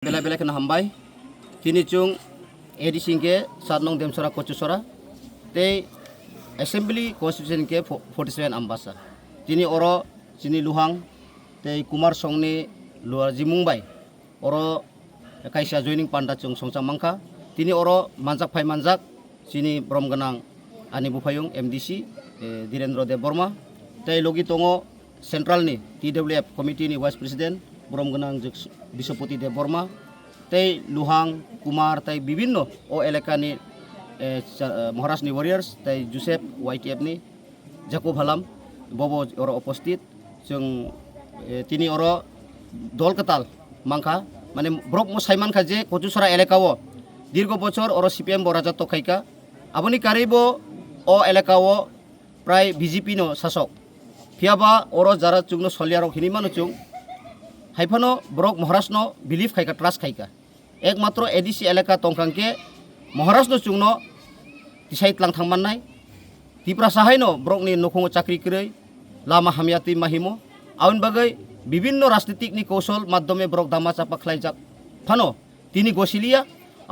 Bela bela kena hambai kini chung edi singke satnong demsora kocusora te assembly constitution ke 47 ambasa tini oro sini luhang te kumar songni luar jimungbai oro kaisa joining panda chung songchang mangka tini oro manjak phai manjak sini brom ganang ani bupayung MDC Direndra Dev Burma te logi tongo central ni TWF committee ni vice president brom ganang Bisopoti Dev Burma tei luhang kumar tei bibinno o eleka ni Maharashtra ni warriors tei Joseph YTF ni Jacob Halam bobo oro opposite chung tini oro dol ketal mangka মানে Brock মো সাইমান খাজে কচুসরা এলাকাও দীর্ঘ বছর ওর CPM বরাজত্ব খাইকা আপনি Karib ও এলাকাও প্রায় BJP no শাসক ফিয়াবা ওর যারা চুংনো সলিয়ার হিনিমানো চুং হাইফানো Brock Maharashtra belief খাইকা trust খাইকা একমাত্র এডিসি এলাকা তংকাংকে মহারাষ্ট্র চুংনো তিসাইতলাং থাংমাননাই তিপ্রা সাহাইনো ব্রকনি নখং চাকরি কरै লাमा হামিয়াতি মাহিমো আউন বাগै বিভিন্ন রাজনীতিক ni কৌশল মাধ্যমে ব্রক দামা চাপা খাইজাক ফানো তিনি গসিলিয়া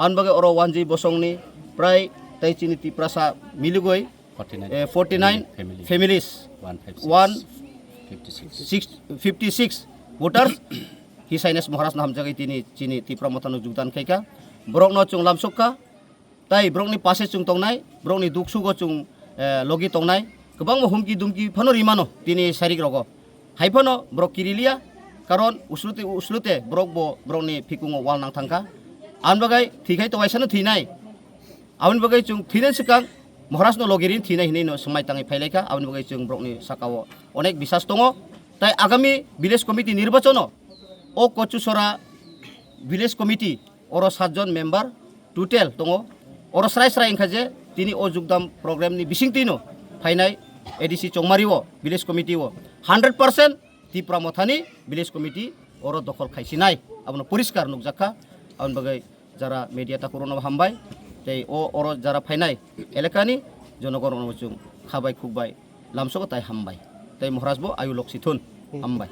আউন বাগै ওর ওয়ানজি বসংনি প্রায় তাই চিনি Tiprasa মিলুগৈ 49 families 156 voters hisaines Maharashtra hamjagai tini chini tipra motano jugdan khaika brok no chung lamsokka tai brok ni pase chung tongnai brok ni duksugo chung logi tongnai gobang humki dumki phano rimano tini sarik rogo haifano brok kirilia karon uslute brok bo brok ni phikungo wal nang thangka an bagai thikai to waisano thinai aun bagai chung thinen sikang Maharashtra logirin thinai hinai no samai tangai phaileka aun bagai chung brok ni sakao onek bisas tongo tai agami village committee নির্বাচন ও Kachusara village committee ওর 7 জন member total দङ ওর স্রাই স্রাই ইনখাজে তিনি ও যোগদাম প্রোগ্রাম নি বিসিংতিনো ফাইনাই এডিসি চংমারিও ভিলেজ কমিটিও 100% তিপ্রা মথানি ভিলেজ কমিটি ওর দখল খাইছিনাই আপন পরিষ্কার নুকজাখা আউন বাগै যারা মিডিয়া তা করোনা হামবাই তাই ও ওর যারা ফাইনাই এলাকানি জনগণ চুং খাবাই খুবাই লামসক তাই হামবাই তাই মহারাজবো আয়ু লক্ষিথুন হামবাই